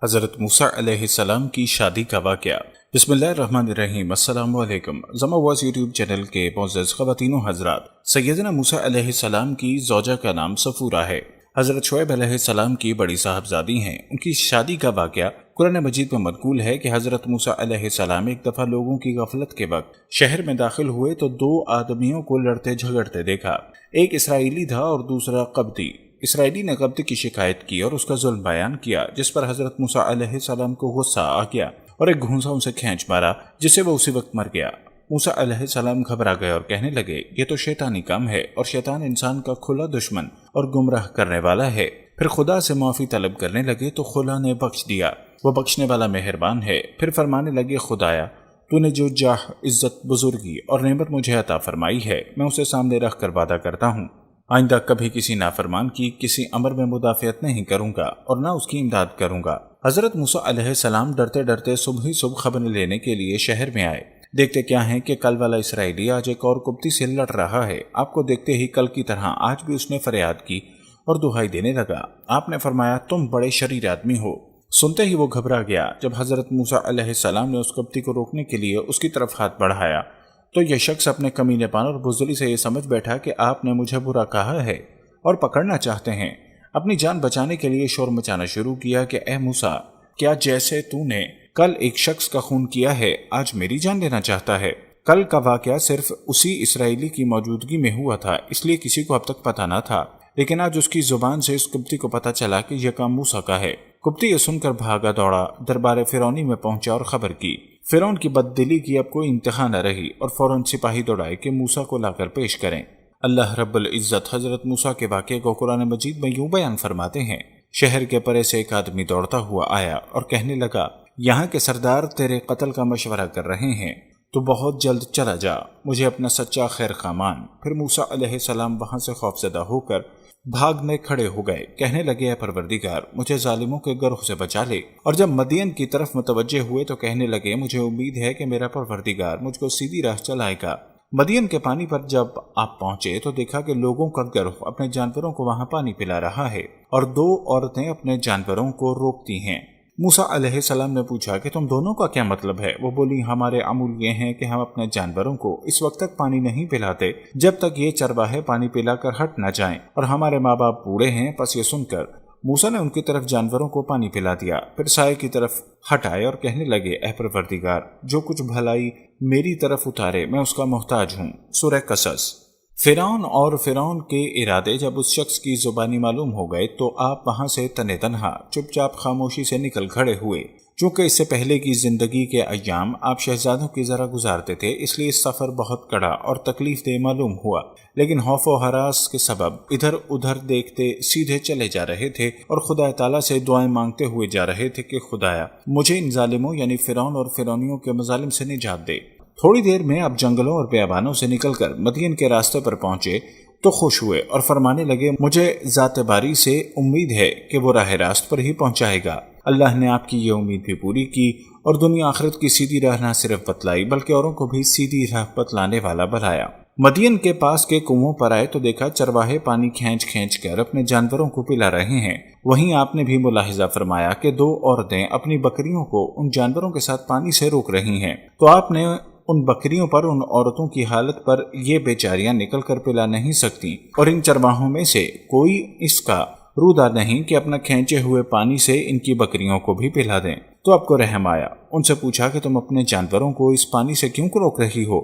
حضرت موسیٰ علیہ السلام کی شادی کا واقعہ۔ بسم اللہ الرحمن الرحیم۔ السلام علیکم۔ زما واز یوٹیوب چینل کے معزز خواتین و حضرات، سیدنا موسیٰ علیہ السلام کی زوجہ کا نام صفورہ ہے۔ حضرت شعیب علیہ السلام کی بڑی صاحبزادی ہیں۔ ان کی شادی کا واقعہ قرآن مجید میں منقول ہے کہ حضرت موسیٰ علیہ السلام ایک دفعہ لوگوں کی غفلت کے وقت شہر میں داخل ہوئے تو دو آدمیوں کو لڑتے جھگڑتے دیکھا۔ ایک اسرائیلی تھا اور دوسرا قبطی۔ اسرائیلی نے قبطی کی شکایت کی اور اس کا ظلم بیان کیا، جس پر حضرت موسیٰ علیہ السلام کو غصہ آ گیا اور ایک گھونسا ان سے کھینچ مارا، جس سے وہ اسی وقت مر گیا۔ موسیٰ علیہ السلام گھبرا گئے اور کہنے لگے، یہ تو شیطانی کام ہے اور شیطان انسان کا کھلا دشمن اور گمراہ کرنے والا ہے۔ پھر خدا سے معافی طلب کرنے لگے تو خدا نے بخش دیا، وہ بخشنے والا مہربان ہے۔ پھر فرمانے لگے، خدایا تو نے جو جاہ، عزت، بزرگی اور نعمت مجھے عطا فرمائی ہے، میں اسے سامنے رکھ کر وعدہ کرتا ہوں آئندہ کبھی کسی نافرمان کی کسی امر میں مدافعت نہیں کروں گا اور نہ اس کی امداد کروں گا۔ حضرت موسیٰ علیہ السلام ڈرتے ڈرتے صبح خبر لینے کے لیے شہر میں آئے۔ دیکھتے کیا ہیں کہ کل والا اسرائیلی آج ایک اور قبطی سے لڑ رہا ہے۔ آپ کو دیکھتے ہی کل کی طرح آج بھی اس نے فریاد کی اور دہائی دینے لگا۔ آپ نے فرمایا، تم بڑے شریر آدمی ہو۔ سنتے ہی وہ گھبرا گیا۔ جب حضرت موسیٰ علیہ السلام نے اس قبطی کو روکنے کے لیے اس کی طرف ہاتھ بڑھایا تو یہ شخص اپنے کمینے پان اور بزدلی سے یہ سمجھ بیٹھا کہ آپ نے مجھے برا کہا ہے اور پکڑنا چاہتے ہیں۔ اپنی جان بچانے کے لیے شور مچانا شروع کیا کہ اے موسیٰ، کیا جیسے تو نے کل ایک شخص کا خون کیا ہے آج میری جان لینا چاہتا ہے؟ کل کا واقعہ صرف اسی اسرائیلی کی موجودگی میں ہوا تھا، اس لیے کسی کو اب تک پتہ نہ تھا، لیکن آج اس کی زبان سے اس قبطی کو پتہ چلا کہ یہ کام موسیٰ کا ہے۔ قبطی یہ سن کر بھاگا دوڑا، دربار فرعونی میں پہنچا اور خبر کی۔ فرعون کی بددلی کی اب کوئی انتہا نہ رہی اور فوراً سپاہی دوڑائے کہ موسیٰ کو لا کر پیش کریں۔ اللہ رب العزت حضرت موسیٰ کے واقعے کو قرآن مجید میں یوں بیان فرماتے ہیں، شہر کے پرے سے ایک آدمی دوڑتا ہوا آیا اور کہنے لگا، یہاں کے سردار تیرے قتل کا مشورہ کر رہے ہیں، تو بہت جلد چلا جا، مجھے اپنا سچا خیر خواہ مان۔ پھر موسیٰ علیہ السلام وہاں سے خوفزدہ ہو کر بھاگنے کھڑے ہو گئے، کہنے لگے، اے پروردگار مجھے ظالموں کے گروہ سے بچا لے۔ اور جب مدین کی طرف متوجہ ہوئے تو کہنے لگے، مجھے امید ہے کہ میرا پروردگار مجھ کو سیدھی راہ چلائے گا۔ مدین کے پانی پر جب آپ پہنچے تو دیکھا کہ لوگوں کا گروہ اپنے جانوروں کو وہاں پانی پلا رہا ہے اور دو عورتیں اپنے جانوروں کو روکتی ہیں۔ موسیٰ علیہ السلام نے پوچھا کہ تم دونوں کا کیا مطلب ہے؟ وہ بولی، ہمارے عمول یہ ہیں کہ ہم اپنے جانوروں کو اس وقت تک پانی نہیں پلاتے جب تک یہ چرواہے پانی پلا کر ہٹ نہ جائیں، اور ہمارے ماں باپ بوڑھے ہیں۔ پس یہ سن کر موسیٰ نے ان کی طرف جانوروں کو پانی پلا دیا، پھر سائے کی طرف ہٹ آئے اور کہنے لگے، اے پروردگار جو کچھ بھلائی میری طرف اتارے میں اس کا محتاج ہوں۔ سورہ قصص۔ فرعون کے ارادے جب اس شخص کی زبانی معلوم ہو گئے تو آپ وہاں سے تنے تنہا چپ چاپ خاموشی سے نکل کھڑے ہوئے۔ چونکہ اس سے پہلے کی زندگی کے ایام آپ شہزادوں کی ذرا گزارتے تھے، اس لیے اس سفر بہت کڑا اور تکلیف دہ معلوم ہوا، لیکن خوف و ہراس کے سبب ادھر ادھر دیکھتے سیدھے چلے جا رہے تھے اور خدا تعالیٰ سے دعائیں مانگتے ہوئے جا رہے تھے کہ خدایا مجھے ان ظالموں یعنی فرعون اور فرعونیوں کے مظالم سے نجات دے۔ تھوڑی دیر میں آپ جنگلوں اور بیابانوں سے نکل کر مدین کے راستے پر پہنچے تو خوش ہوئے اور فرمانے لگے، مجھے ذات باری سے امید ہے کہ وہ راہ راست پر ہی پہنچائے گا۔ اللہ نے آپ کی یہ امید بھی پوری کی اور دنیا آخرت کی سیدھی راہ نہ صرف بتلائی بلکہ اوروں کو بھی سیدھی راہ بتلانے والا بنایا۔ مدین کے پاس کے کنووں پر آئے تو دیکھا چرواہے پانی کھینچ کر اپنے جانوروں کو پلا رہے ہیں۔ وہیں آپ نے بھی ملاحظہ فرمایا کہ دو عورتیں اپنی بکریوں کو ان جانوروں کے ساتھ پانی سے روک رہی ہیں، تو آپ نے ان بکریوں پر ان عورتوں کی حالت پر یہ بیچاریاں نکل کر پلا نہیں سکتی اور ان چرواہوں میں سے کوئی اس کا رودا نہیں کہ اپنا کھینچے ہوئے پانی سے ان کی بکریوں کو بھی پلا دیں۔ تو آپ کو رحم آیا، ان سے پوچھا کہ تم اپنے جانوروں کو اس پانی سے کیوں روک رہی ہو؟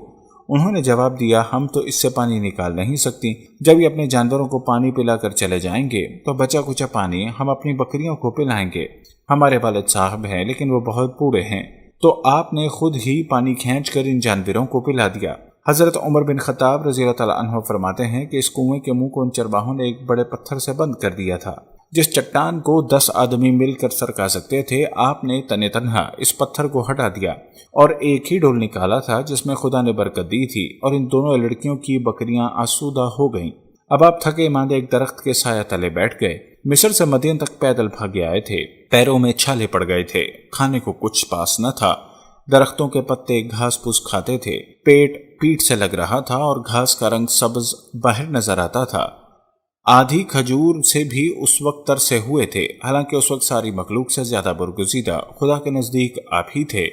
انہوں نے جواب دیا، ہم تو اس سے پانی نکال نہیں سکتی، جب یہ اپنے جانوروں کو پانی پلا کر چلے جائیں گے تو بچا کچا پانی ہم اپنی بکریوں کو پلائیں گے۔ ہمارے والد صاحب ہیں لیکن وہ بہت بوڑھے ہیں، تو آپ نے خود ہی پانی کھینچ کر ان جانوروں کو پلا دیا۔ حضرت عمر بن خطاب رضی اللہ تعالیٰ عنہ فرماتے ہیں کہ اس کنویں کے منہ کو ان چرواہوں نے ایک بڑے پتھر سے بند کر دیا تھا، جس چٹان کو 10 آدمی مل کر سرکا سکتے تھے۔ آپ نے تنے تنہا اس پتھر کو ہٹا دیا اور ایک ہی ڈول نکالا تھا جس میں خدا نے برکت دی تھی، اور ان دونوں لڑکیوں کی بکریاں آسودہ ہو گئیں۔ اب آپ تھکے ماندے ایک درخت کے سایہ تلے بیٹھ گئے۔ مصر سے مدین تک پیدل بھاگے آئے تھے، پیروں میں چھالے پڑ گئے تھے، کھانے کو کچھ پاس نہ تھا، درختوں کے پتے گھاس پھوس کھاتے تھے، پیٹ پیٹ سے لگ رہا تھا اور گھاس کا رنگ سبز باہر نظر آتا تھا۔ آدھی کھجور سے بھی اس وقت ترسے ہوئے تھے، حالانکہ اس وقت ساری مخلوق سے زیادہ برگزیدہ خدا کے نزدیک آپ ہی تھے۔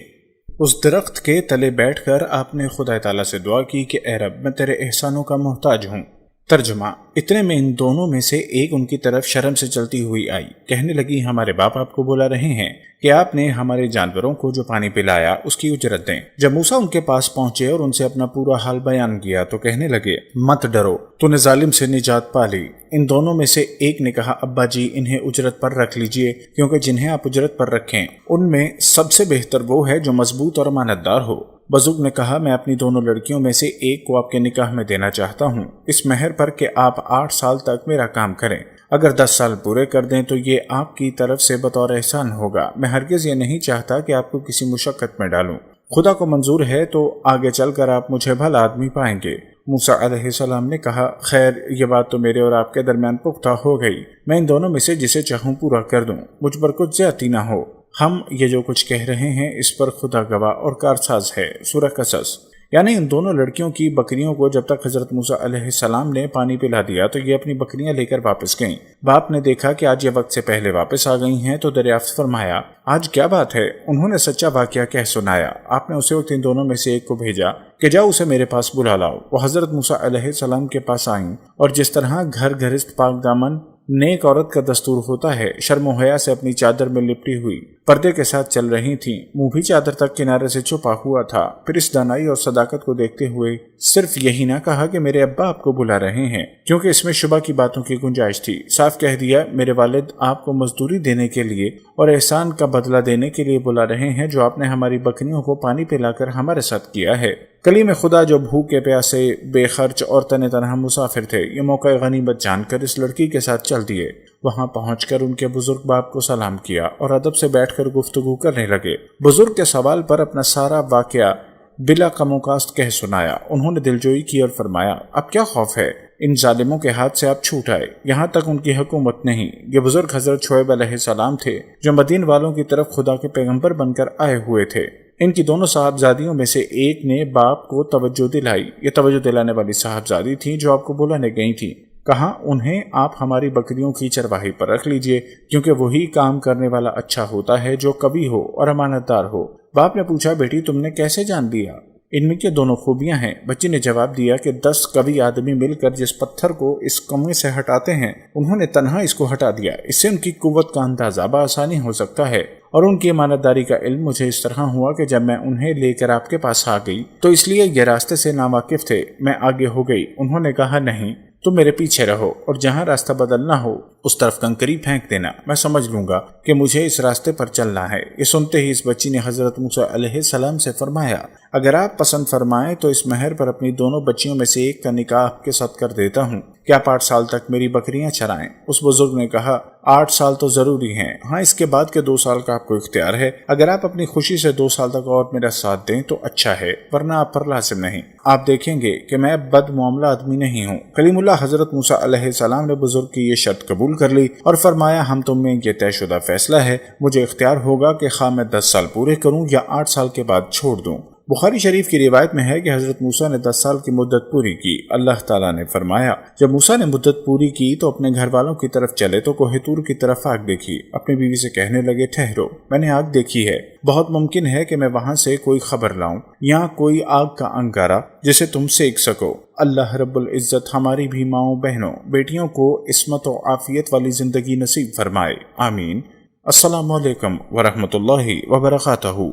اس درخت کے تلے بیٹھ کر آپ نے خدا تعالیٰ سے دعا کی کہ اے رب، میں تیرے احسانوں کا محتاج ہوں۔ ترجمہ: اتنے میں ان دونوں میں سے ایک ان کی طرف شرم سے چلتی ہوئی آئی، کہنے لگی ہمارے باپ آپ کو بلا رہے ہیں کہ آپ نے ہمارے جانوروں کو جو پانی پلایا اس کی اجرت دیں۔ جب موسیٰ ان کے پاس پہنچے اور ان سے اپنا پورا حال بیان کیا تو کہنے لگے مت ڈرو، تو نے ظالم سے نجات پا لی۔ ان دونوں میں سے ایک نے کہا ابا جی انہیں اجرت پر رکھ لیجئے، کیونکہ جنہیں آپ اجرت پر رکھیں ان میں سب سے بہتر وہ ہے جو مضبوط اور امانت دار ہو۔ بزرگ نے کہا میں اپنی دونوں لڑکیوں میں سے ایک کو آپ کے نکاح میں دینا چاہتا ہوں، اس مہر پر کہ آپ 8 سال تک میرا کام کریں۔ اگر 10 سال پورے کر دیں تو یہ آپ کی طرف سے بطور احسان ہوگا۔ میں ہرگز یہ نہیں چاہتا کہ آپ کو کسی مشقت میں ڈالوں۔ خدا کو منظور ہے تو آگے چل کر آپ مجھے بھلا آدمی پائیں گے۔ موسیٰ علیہ السلام نے کہا خیر، یہ بات تو میرے اور آپ کے درمیان پختہ ہو گئی، میں ان دونوں میں سے جسے چاہوں پورا کر دوں، مجھ پر کچھ زیادتی نہ ہو۔ ہم یہ جو کچھ کہہ رہے ہیں اس پر خدا گواہ اور کارساز ہے۔ سورہ قصص۔ یعنی ان دونوں لڑکیوں کی بکریوں کو جب تک حضرت موسیٰ علیہ السلام نے پانی پلا دیا تو یہ اپنی بکریاں لے کر واپس گئیں۔ باپ نے دیکھا کہ آج یہ وقت سے پہلے واپس آ گئی ہیں تو دریافت فرمایا آج کیا بات ہے؟ انہوں نے سچا واقعہ کہہ سنایا۔ آپ نے اسی وقت ان دونوں میں سے ایک کو بھیجا کہ جاؤ اسے میرے پاس بلا لاؤ۔ وہ حضرت موسیٰ علیہ السلام کے پاس آئیں اور جس طرح گھر گھرست پاک دامن نیک عورت کا دستور ہوتا ہے، شرم و حیا سے اپنی چادر میں لپٹی ہوئی پردے کے ساتھ چل رہی تھیں، منہ بھی چادر تک کنارے سے چھپا ہوا تھا۔ پھر اس دانائی اور صداقت کو دیکھتے ہوئے صرف یہی نہ کہا کہ میرے ابا آپ کو بلا رہے ہیں، کیونکہ اس میں شبہ کی باتوں کی گنجائش تھی، صاف کہہ دیا میرے والد آپ کو مزدوری دینے کے لیے اور احسان کا بدلہ دینے کے لیے بلا رہے ہیں جو آپ نے ہماری بکریوں کو پانی پلا کر ہمارے ساتھ کیا ہے۔ کلیم خدا جو بھوکے پیاسے، بے خرچ اور تن تنہا مسافر تھے، یہ موقع غنیمت جان کر اس لڑکی کے ساتھ چل دیے۔ وہاں پہنچ کر ان کے بزرگ باپ کو سلام کیا اور ادب سے بیٹھ کر گفتگو کرنے لگے۔ بزرگ کے سوال پر اپنا سارا واقعہ بلا کم و کاست کہہ سنایا۔ انہوں نے دلجوئی کی اور فرمایا اب کیا خوف ہے؟ ان ظالموں کے ہاتھ سے آپ چھوٹ آئے، یہاں تک ان کی حکومت نہیں۔ یہ بزرگ حضرت شعیب علیہ السلام تھے جو مدین والوں کی طرف خدا کے پیغمبر بن کر آئے ہوئے تھے۔ ان کی دونوں صاحبزادیوں میں سے ایک نے باپ کو توجہ دلائی۔ یہ توجہ دلانے والی صاحبزادی تھی جو آپ کو بلانے گئی تھی۔ کہا انہیں آپ ہماری بکریوں کی چرواہی پر رکھ لیجئے، کیونکہ وہی کام کرنے والا اچھا ہوتا ہے جو کبھی ہو اور امانت دار ہو۔ باپ نے پوچھا بیٹی تم نے کیسے جان لیا؟ ان میں کیا دونوں خوبیاں ہیں؟ بچی نے جواب دیا کہ 10 قوی آدمی مل کر جس پتھر کو اس کنویں سے ہٹاتے ہیں انہوں نے تنہا اس کو ہٹا دیا۔ اس سے ان کی قوت کا اندازہ بآسانی ہو سکتا ہے، اور ان کی امانت داری کا علم مجھے اس طرح ہوا کہ جب میں انہیں لے کر آپ کے پاس آ گئی تو اس لیے یہ راستے سے ناواقف تھے، میں آگے ہو گئی۔ انہوں نے کہا نہیں، تم میرے پیچھے رہو اور جہاں راستہ بدلنا ہو اس طرف کنکری پھینک دینا، میں سمجھ لوں گا کہ مجھے اس راستے پر چلنا ہے۔ یہ سنتے ہی اس بچی نے حضرت موسیٰ علیہ السلام سے فرمایا اگر آپ پسند فرمائیں تو اس مہر پر اپنی دونوں بچیوں میں سے ایک کا نکاح آپ کے ساتھ کر دیتا ہوں کہ آپ 8 سال تک میری بکریاں چرائیں۔ اس بزرگ نے کہا 8 سال تو ضروری ہیں، ہاں اس کے بعد کے 2 سال کا آپ کو اختیار ہے۔ اگر آپ اپنی خوشی سے 2 سال تک اور میرا ساتھ دیں تو اچھا ہے، ورنہ آپ پر لازم نہیں۔ آپ دیکھیں گے کہ میں بد معاملہ آدمی نہیں ہوں۔ کلیم اللہ حضرت موسیٰ علیہ السلام نے بزرگ کی یہ شرط قبول کر لی اور فرمایا ہم تم میں یہ طے شدہ فیصلہ ہے، مجھے اختیار ہوگا کہ خواہ میں 10 سال پورے کروں یا 8 سال کے بعد چھوڑ دوں۔ بخاری شریف کی روایت میں ہے کہ حضرت موسیٰ نے 10 سال کی مدت پوری کی۔ اللہ تعالیٰ نے فرمایا جب موسیٰ نے مدت پوری کی تو اپنے گھر والوں کی طرف چلے تو کوہ طور کی طرف آگ دیکھی۔ اپنی بیوی سے کہنے لگے ٹھہرو، میں نے آگ دیکھی ہے، بہت ممکن ہے کہ میں وہاں سے کوئی خبر لاؤں یا کوئی آگ کا انگارہ جسے تم سیک سکو۔ اللہ رب العزت ہماری بھی ماؤں بہنوں بیٹیوں کو عصمت و عافیت والی زندگی نصیب فرمائے، آمین۔ السلام علیکم ورحمۃ اللہ وبرکاتہ۔